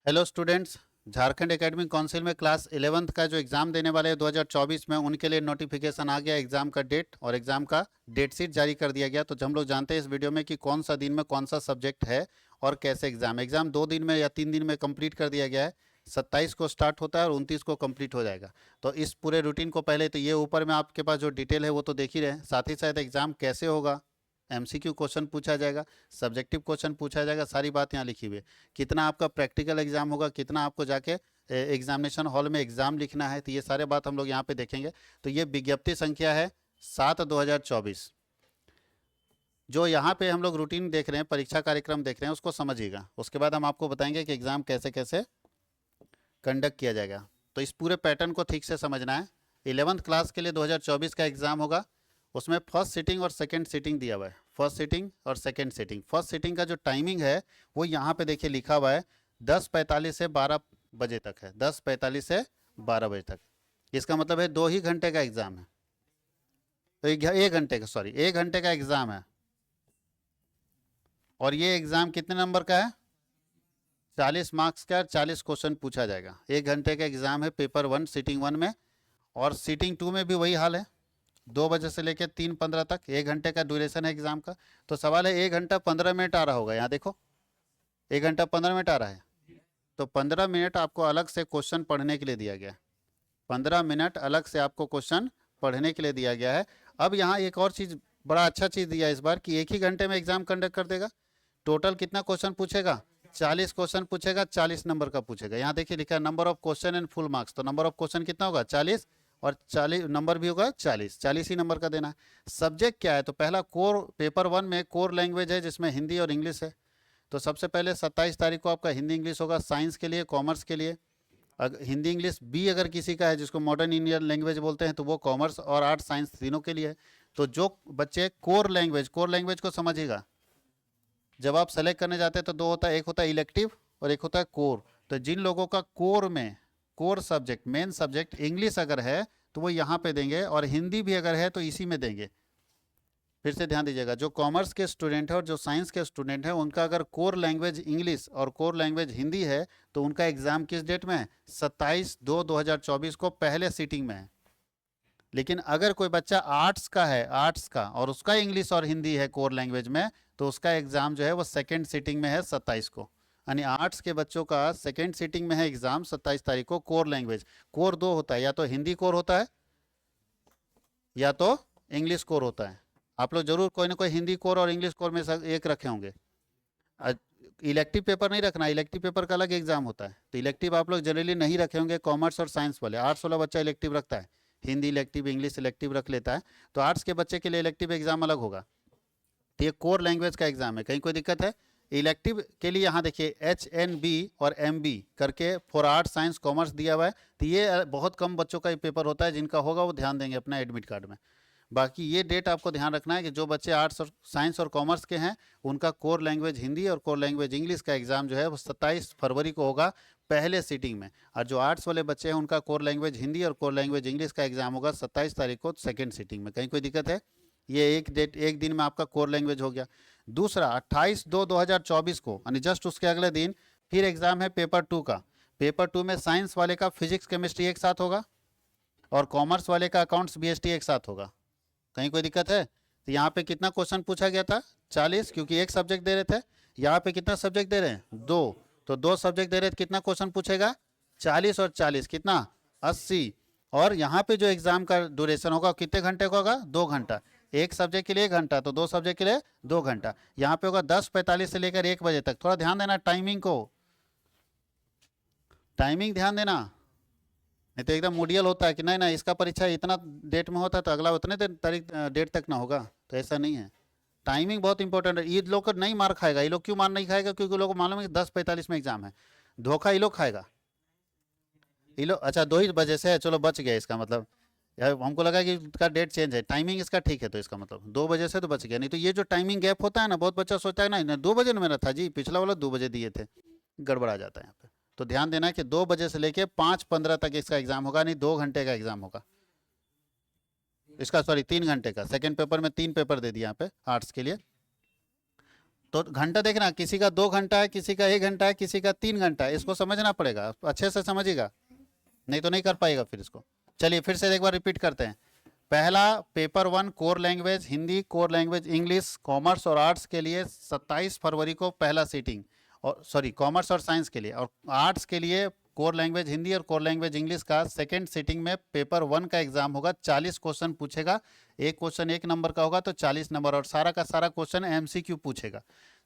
Hello students. Jharkhand academic council में class 11th का जो एग्ज़ाम देने वाले हैं 2024 में, उनके लिए नोटिफिकेशन आ गया। एग्ज़ाम का डेट और एग्ज़ाम का डेट शीट जारी कर दिया गया। तो हम लोग जानते हैं इस वीडियो में कि कौन सा दिन में कौन सा सब्जेक्ट है और कैसे एग्ज़ाम 2 दिन में या 3 दिन में कंप्लीट कर दिया गया है। 27 को स्टार्ट होता है और 29 को कंप्लीट हो जाएगा। तो इस पूरे रूटीन को पहले तो ये ऊपर में आपके पास जो डिटेल है वो तो देख ही रहे हैं। साथ ही साथ एग्ज़ाम कैसे होगा, एमसीक्यू क्वेश्चन पूछा जाएगा, सब्जेक्टिव क्वेश्चन पूछा जाएगा, सारी बात यहाँ लिखी हुई है। कितना आपका प्रैक्टिकल एग्जाम होगा, कितना आपको जाके एग्जामिनेशन हॉल में एग्जाम लिखना है, तो ये सारे बात हम लोग यहाँ पे देखेंगे। तो ये विज्ञप्ति संख्या है 7/2024। जो यहाँ पे हम लोग रूटीन देख रहे हैं, परीक्षा कार्यक्रम देख रहे हैं, उसको समझिएगा। उसके बाद हम आपको बताएंगे कि एग्जाम कैसे कैसे कंडक्ट किया जाएगा। तो इस पूरे पैटर्न को ठीक से समझना है। 11th क्लास के लिए 2024 का एग्जाम होगा। उसमें फर्स्ट सीटिंग और सेकंड सीटिंग दिया हुआ है। फर्स्ट सीटिंग और सेकंड सीटिंग। फर्स्ट सीटिंग का जो टाइमिंग है वो यहाँ पे देखिए लिखा हुआ है 10:45 से 12 बजे तक है। 10:45 से 12 बजे तक। इसका मतलब है 2 ही घंटे का एग्जाम है। तो 1 घंटे का, सॉरी, 1 घंटे का एग्जाम है। और ये एग्जाम कितने नंबर का है? 40 मार्क्स का, 40 क्वेश्चन पूछा जाएगा। 1 घंटे का एग्जाम है पेपर 1 सीटिंग 1 में। और सीटिंग 2 में भी वही हाल है, 2 बजे से लेकर 3:15 तक। 1 घंटे का ड्यूरेशन है एग्जाम का। तो सवाल है 1 घंटा 15 मिनट आ रहा होगा, यहाँ देखो 1 घंटा 15 मिनट आ रहा है। तो 15 मिनट आपको अलग से क्वेश्चन पढ़ने के लिए दिया गया है। 15 मिनट अलग से आपको क्वेश्चन पढ़ने के लिए दिया गया है। अब यहाँ एक और चीज़, बड़ा अच्छा चीज़ दिया है इस बार, कि एक ही घंटे में एग्जाम कंडक्ट कर देगा। टोटल कितना क्वेश्चन पूछेगा? 40 क्वेश्चन पूछेगा, 40 नंबर का पूछेगा। यहाँ देखिए लिखा है number of question and full marks. तो नंबर ऑफ क्वेश्चन कितना होगा? 40। और 40 नंबर भी होगा, 40 ही नंबर का देना है। सब्जेक्ट क्या है? तो पहला कोर, पेपर 1 में कोर लैंग्वेज है जिसमें हिंदी और इंग्लिश है। तो सबसे पहले 27 तारीख को आपका हिंदी इंग्लिश होगा, साइंस के लिए, कॉमर्स के लिए। अगर हिंदी इंग्लिश बी अगर किसी का है, जिसको मॉडर्न इंडियन लैंग्वेज बोलते हैं, तो वो कॉमर्स और आर्ट्स साइंस तीनों के लिए है। तो जो बच्चे कोर लैंग्वेज को समझिएगा। जब आप सेलेक्ट करने जाते हैं तो दो होता है, एक होता है इलेक्टिव और एक होता है कोर। तो जिन लोगों का कोर में, core subject, main subject English अगर है तो वो यहाँ पे देंगे, और हिंदी भी अगर है तो इसी में देंगे। फिर से ध्यान दीजिएगा, जो कॉमर्स के स्टूडेंट है और जो साइंस के स्टूडेंट है, उनका अगर कोर लैंग्वेज इंग्लिश और कोर लैंग्वेज हिंदी है तो उनका एग्जाम किस डेट में है? 27/2/2024 को पहले सीटिंग में है। लेकिन अगर कोई बच्चा आर्ट्स का है, आर्ट्स का, और उसका इंग्लिश और हिंदी है कोर लैंग्वेज में, तो उसका एग्जाम जो है वो सेकेंड सीटिंग में है 27 को। यानी आर्ट्स के बच्चों का सेकेंड सीटिंग में है एग्जाम 27 तारीख को, कोर लैंग्वेज। कोर दो होता है, या तो हिंदी कोर होता है या तो इंग्लिश कोर होता है। आप लोग जरूर कोई ना कोई हिंदी कोर और इंग्लिश कोर में एक रखे होंगे। इलेक्टिव पेपर नहीं रखना, इलेक्टिव पेपर का अलग एग्जाम होता है। तो इलेक्टिव आप लोग जनरली नहीं रखे होंगे, कॉमर्स और साइंस वाले। आर्ट्स वाला बच्चा इलेक्टिव रखता है, हिंदी इलेक्टिव, इंग्लिश इलेक्टिव रख लेता है। तो आर्ट्स के बच्चे के लिए इलेक्टिव एग्जाम अलग होगा। तो ये कोर लैंग्वेज का एग्जाम है। कहीं कोई दिक्कत है? इलेक्टिव के लिए यहाँ देखिए HNB और MB करके फॉर आर्ट्स साइंस कॉमर्स दिया हुआ है। तो ये बहुत कम बच्चों का ये पेपर होता है, जिनका होगा वो ध्यान देंगे अपना एडमिट कार्ड में। बाकी ये डेट आपको ध्यान रखना है कि जो बच्चे आर्ट्स और साइंस और कॉमर्स के हैं, उनका कोर लैंग्वेज हिंदी और कोर लैंग्वेज इंग्लिश का एग्जाम जो है वो 27 फरवरी को होगा पहले सीटिंग में। और जो आर्ट्स वाले बच्चे हैं उनका कोर लैंग्वेज हिंदी और कोर लैंग्वेज इंग्लिश का एग्जाम होगा 27 तारीख को सेकेंड सीटिंग में। कहीं कोई दिक्कत है? ये एक डेट, एक दिन में आपका कोर लैंग्वेज हो गया। दूसरा 28/2/2024 को, यानी जस्ट उसके अगले दिन फिर एग्जाम है पेपर 2 का। पेपर 2 में साइंस वाले का फिजिक्स केमिस्ट्री एक साथ होगा और कॉमर्स वाले का अकाउंट्स BST एक साथ होगा। कहीं कोई दिक्कत है? तो यहाँ पे कितना क्वेश्चन पूछा गया था? 40, क्योंकि एक सब्जेक्ट दे रहे थे। यहाँ पे कितना सब्जेक्ट दे रहे हैं? 2। तो 2 सब्जेक्ट दे रहे थे, कितना क्वेश्चन पूछेगा? 40 और 40 कितना? 80। और यहाँ पे जो एग्जाम का ड्यूरेशन होगा कितने घंटे का होगा? 2 घंटा। एक सब्जेक्ट के लिए 1 घंटा, तो 2 सब्जेक्ट के लिए 2 घंटा। यहाँ पे होगा 10:45 से लेकर 1 बजे तक। थोड़ा ध्यान देना टाइमिंग को, टाइमिंग ध्यान देना। नहीं तो एकदम मुडियल होता है कि नहीं ना, इसका परीक्षा इतना डेट में होता है तो अगला उतने तारीख डेट तक ना होगा। तो ऐसा नहीं है, टाइमिंग बहुत इंपॉर्टेंट है। ये लोग नहीं मार खाएगा। ये लोग क्यों मार नहीं खाएगा? क्योंकि लोग को मालूम है कि 10:45 में एग्जाम है। धोखा ये लोग खाएगा। ये लोग, अच्छा 2 ही बजे से है, चलो बच गया। इसका मतलब यार हमको लगा कि इसका डेट चेंज है, टाइमिंग इसका ठीक है, तो इसका मतलब 2 बजे से तो बच गया। नहीं तो ये जो टाइमिंग गैप होता है ना, बहुत बच्चा सोचता है ना 2 बजे ना मेरा था जी, पिछला वाला 2 बजे दिए थे। गड़बड़ आ जाता है यहाँ पे। तो ध्यान देना है कि 2 बजे से लेके 5:15 तक इसका एग्जाम होगा, नहीं 2 घंटे का एग्जाम होगा इसका, सॉरी 3 घंटे का। सेकंड पेपर में 3 पेपर दे दिया यहाँ पे आर्ट्स के लिए। तो घंटा देखना, किसी का 2 घंटा है, किसी का 1 घंटा है, किसी का 3 घंटा है, इसको समझना पड़ेगा, अच्छे से समझिएगा, नहीं तो नहीं कर पाएगा फिर इसको। चलिए फिर से एक बार रिपीट करते हैं। पहला paper 1 core language Hindi, core language English, commerce और आर्ट्स के लिए 27 फरवरी को पहला सीटिंग, और सॉरी कॉमर्स और साइंस के लिए, और आर्ट्स के लिए कोर लैंग्वेज हिंदी और कोर लैंग्वेज इंग्लिश का सेकेंड सीटिंग में पेपर 1 का एग्जाम होगा। 40 क्वेश्चन पूछेगा, एक क्वेश्चन 1 नंबर का होगा तो 40 नंबर, और सारा का सारा क्वेश्चन एमसीक्यू पूछेगा।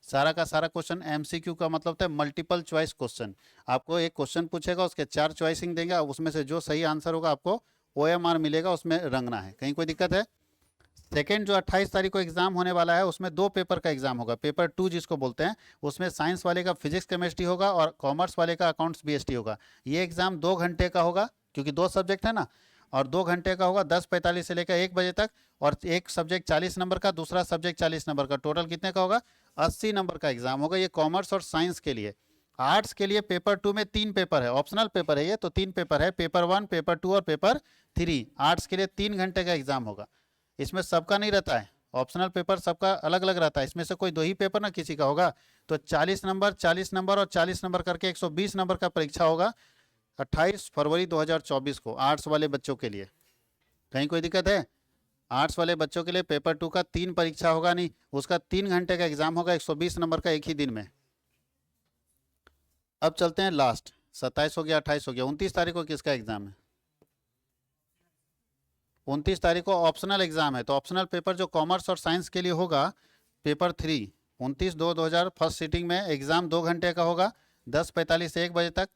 सारा का सारा क्वेश्चन एमसीक्यू का मतलब होता है मल्टीपल चॉइस क्वेश्चन। आपको एक क्वेश्चन पूछेगा, उसके 4 चॉइसिंग देंगे, उसमें से जो सही आंसर होगा आपको OMR मिलेगा, उसमें रंगना है। कहीं कोई दिक्कत है? सेकेंड जो 28 तारीख को एग्जाम होने वाला है, उसमें 2 पेपर का एग्जाम होगा। पेपर 2 जिसको बोलते हैं, उसमें साइंस वाले का फिजिक्स केमिस्ट्री होगा और कॉमर्स वाले का अकाउंट्स BST होगा। ये एग्जाम 2 घंटे का होगा, क्योंकि 2 सब्जेक्ट है ना, और 2 घंटे का होगा, 10:45 से लेकर 1 बजे तक। और एक सब्जेक्ट 40 नंबर का, दूसरा सब्जेक्ट 40 नंबर का, टोटल कितने का होगा? 80 नंबर का एग्जाम होगा। ये कॉमर्स और साइंस के लिए। आर्ट्स के लिए पेपर 2 में 3 पेपर है, ऑप्शनल पेपर है ये, तो 3 पेपर है, पेपर 1, पेपर 2 और पेपर 3। आर्ट्स के लिए 3 घंटे का एग्जाम होगा। इसमें सबका नहीं रहता है, ऑप्शनल पेपर सबका अलग अलग रहता है, इसमें से कोई 2 ही पेपर ना किसी का होगा। तो 40 नंबर, 40 नंबर और 40 नंबर करके 120 नंबर का परीक्षा होगा 28 फरवरी 2024 को आर्ट्स वाले बच्चों के लिए। कहीं कोई दिक्कत है? आर्ट्स वाले बच्चों के लिए पेपर 2 का 3 परीक्षा होगा, नहीं उसका 3 घंटे का एग्जाम होगा, 120 नंबर का एक ही दिन में। अब चलते हैं लास्ट, 27 हो गया, 28 हो गया, 29 तारीख को किसका एग्जाम है? 29 तारीख को ऑप्शनल एग्जाम है। तो ऑप्शनल पेपर जो कॉमर्स और साइंस के लिए होगा, पेपर 3, 29/2/2000 फर्स्ट सीटिंग में एग्जाम 2 घंटे का होगा, 10:45 से 1 बजे तक।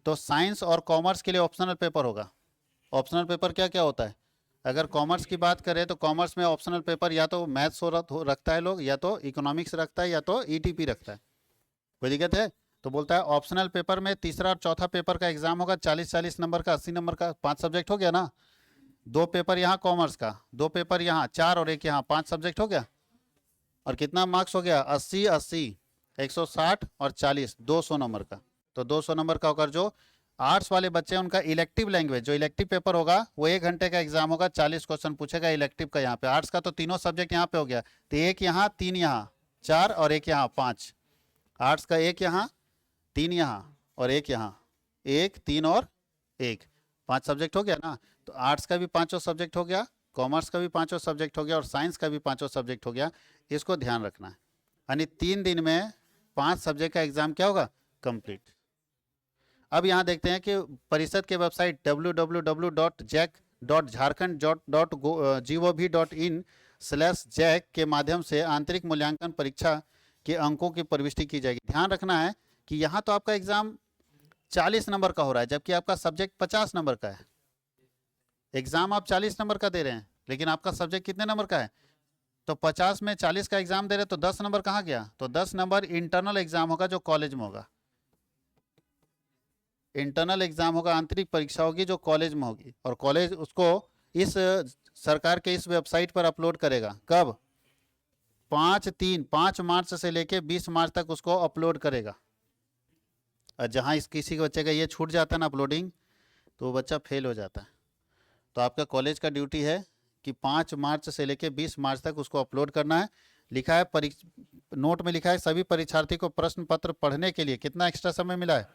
तो साइंस और कॉमर्स के लिए ऑप्शनल पेपर होगा। ऑप्शनल पेपर क्या क्या होता है? अगर कॉमर्स की बात करें तो कॉमर्स में ऑप्शनल पेपर या तो मैथ्स रखता है लोग, या तो इकोनॉमिक्स रखता है, या तो ETP रखता है। कोई दिक्कत है? तो बोलता है ऑप्शनल पेपर में तीसरा और चौथा पेपर का एग्जाम होगा, 40-40 नंबर का, 80 नंबर का, 5 सब्जेक्ट हो गया ना। 2 पेपर यहाँ कॉमर्स का, 2 पेपर यहाँ, 4 और 1 यहाँ, 5 सब्जेक्ट हो गया। और कितना मार्क्स हो गया? 80-80, 160 और 40, 200 नंबर का। तो 200 नंबर का होकर जो आर्ट्स वाले बच्चे हैं उनका इलेक्टिव लैंग्वेज जो इलेक्टिव पेपर होगा वो 1 घंटे का एग्जाम होगा, 40 क्वेश्चन पूछेगा इलेक्टिव का। यहाँ पे आर्ट्स का तो तीनों सब्जेक्ट यहाँ पे हो गया, तो 1 यहाँ, 3 यहाँ, 4 और 1 यहाँ, 5। आर्ट्स का 1 यहाँ, 3 यहाँ और 1 यहाँ, 1, 3 और 1, 5 सब्जेक्ट हो गया ना। तो आर्ट्स का भी 5 सब्जेक्ट हो गया, कॉमर्स का भी 5 सब्जेक्ट हो गया और साइंस का भी 5 सब्जेक्ट हो गया। इसको ध्यान रखना है, यानी 3 दिन में 5 सब्जेक्ट का एग्जाम क्या होगा? कंप्लीट। अब यहाँ देखते हैं कि परिषद के वेबसाइट www.jac.gov.in/JAC के माध्यम से आंतरिक मूल्यांकन परीक्षा के अंकों की प्रविष्टि की जाएगी। ध्यान रखना है कि यहाँ तो आपका एग्जाम 40 नंबर का हो रहा है, जबकि आपका सब्जेक्ट 50 नंबर का है। एग्जाम आप 40 नंबर का दे रहे हैं, लेकिन आपका सब्जेक्ट कितने नंबर का है? तो 50 में 40 का एग्जाम दे रहे, तो 10 नंबर कहाँ गया? तो 10 नंबर इंटरनल एग्जाम होगा जो कॉलेज में होगा। इंटरनल एग्जाम होगा, आंतरिक परीक्षा होगी जो कॉलेज में होगी, और कॉलेज उसको इस सरकार के इस वेबसाइट पर अपलोड करेगा। कब? 5 मार्च से लेके 20 मार्च तक उसको अपलोड करेगा। और जहाँ इस किसी बच्चे का ये छूट जाता है ना अपलोडिंग, तो वो बच्चा फेल हो जाता है। तो आपका कॉलेज का ड्यूटी है कि 5 मार्च से लेके 20 मार्च तक उसको अपलोड करना है। लिखा है नोट में लिखा है सभी परीक्षार्थी को प्रश्न पत्र पढ़ने के लिए कितना एक्स्ट्रा समय मिला है?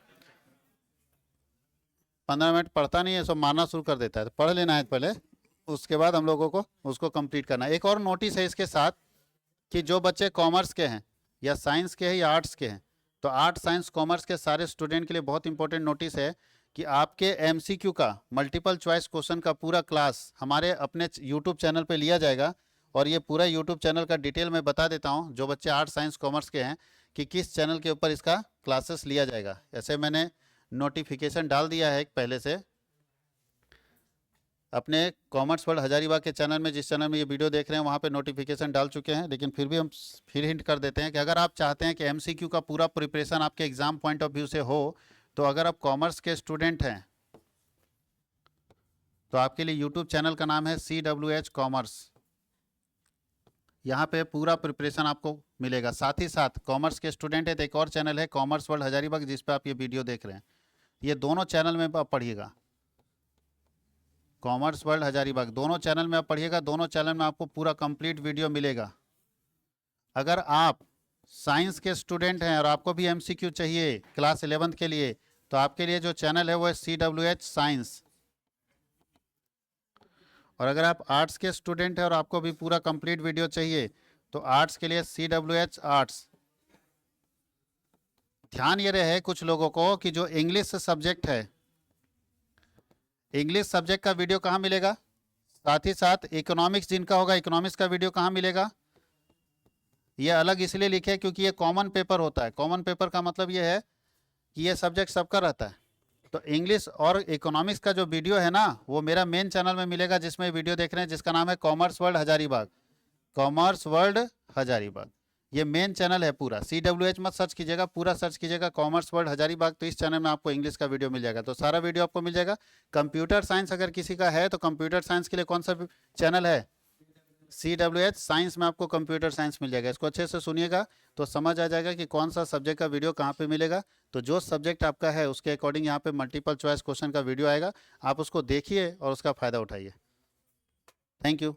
15 मिनट पढ़ता नहीं है, सब मारना शुरू कर देता है। तो पढ़ लेना है पहले, उसके बाद हम लोगों को उसको कंप्लीट करना है। एक और नोटिस है इसके साथ कि जो बच्चे कॉमर्स के हैं या साइंस के हैं या आर्ट्स के हैं, तो आर्ट्स साइंस कॉमर्स के सारे स्टूडेंट के लिए बहुत इंपॉर्टेंट नोटिस है कि आपके MCQ का मल्टीपल चॉइस क्वेश्चन का पूरा क्लास हमारे अपने यूट्यूब चैनल पे लिया जाएगा। और ये पूरा यूट्यूब चैनल का डिटेल मैं बता देता हूँ, जो बच्चे आर्ट्स साइंस कॉमर्स के हैं, कि किस चैनल के ऊपर इसका क्लासेस लिया जाएगा। ऐसे मैंने नोटिफिकेशन डाल दिया है एक पहले से अपने कॉमर्स वर्ल्ड हजारीबाग के चैनल में, जिस चैनल में ये वीडियो देख रहे हैं वहाँ पे नोटिफिकेशन डाल चुके हैं। लेकिन फिर भी हम फिर हिंट कर देते हैं कि अगर आप चाहते हैं कि MCQ का पूरा प्रिपरेशन आपके एग्जाम पॉइंट ऑफ व्यू से हो, तो अगर आप कॉमर्स के स्टूडेंट हैं तो आपके लिए यूट्यूब चैनल का नाम है CWH कॉमर्स। यहाँ पे पूरा प्रिपरेशन आपको मिलेगा। साथ ही साथ कॉमर्स के स्टूडेंट है तो एक और चैनल है कॉमर्स वर्ल्ड हजारीबाग, जिस पे आप ये वीडियो देख रहे हैं। ये दोनों चैनल में आप पढ़िएगा, कॉमर्स वर्ल्ड हजारीबाग दोनों चैनल में आप पढ़िएगा। दोनों चैनल में आपको पूरा कंप्लीट वीडियो मिलेगा। अगर आप साइंस के स्टूडेंट हैं और आपको भी एमसीक्यू चाहिए क्लास 11th के लिए, तो आपके लिए जो चैनल है वो है CWH साइंस। और अगर आप आर्ट्स के स्टूडेंट हैं और आपको भी पूरा कंप्लीट वीडियो चाहिए तो आर्ट्स के लिए CWH आर्ट्स। ध्यान ये रहे कुछ लोगों को कि जो इंग्लिश सब्जेक्ट है, इंग्लिश सब्जेक्ट का वीडियो कहाँ मिलेगा, साथ ही साथ इकोनॉमिक्स जिनका होगा इकोनॉमिक्स का वीडियो कहाँ मिलेगा। ये अलग इसलिए लिखे क्योंकि ये कॉमन पेपर होता है। कॉमन पेपर का मतलब ये है कि ये सब्जेक्ट सबका रहता है। तो इंग्लिश और इकोनॉमिक्स का जो वीडियो है ना वो मेरा मेन चैनल में मिलेगा, जिसमें वीडियो देख रहे हैं, जिसका नाम है commerce world Hazaribagh. Commerce world Hazaribagh ये मेन चैनल है पूरा। CWH मत सर्च कीजिएगा, पूरा सर्च कीजिएगा कॉमर्स वर्ल्ड हजारीबाग, तो इस चैनल में आपको इंग्लिश का वीडियो मिल जाएगा। तो सारा वीडियो आपको मिल जाएगा। कंप्यूटर साइंस अगर किसी का है तो कंप्यूटर साइंस के लिए कौन सा चैनल है, CWH साइंस में आपको कंप्यूटर साइंस मिल जाएगा। इसको अच्छे से सुनिएगा तो समझ आ जाएगा कि कौन सा सब्जेक्ट का वीडियो कहाँ पे मिलेगा। तो जो सब्जेक्ट आपका है उसके अकॉर्डिंग यहाँ पे मल्टीपल चॉइस क्वेश्चन का वीडियो आएगा, आप उसको देखिए और उसका फ़ायदा उठाइए। Thank you.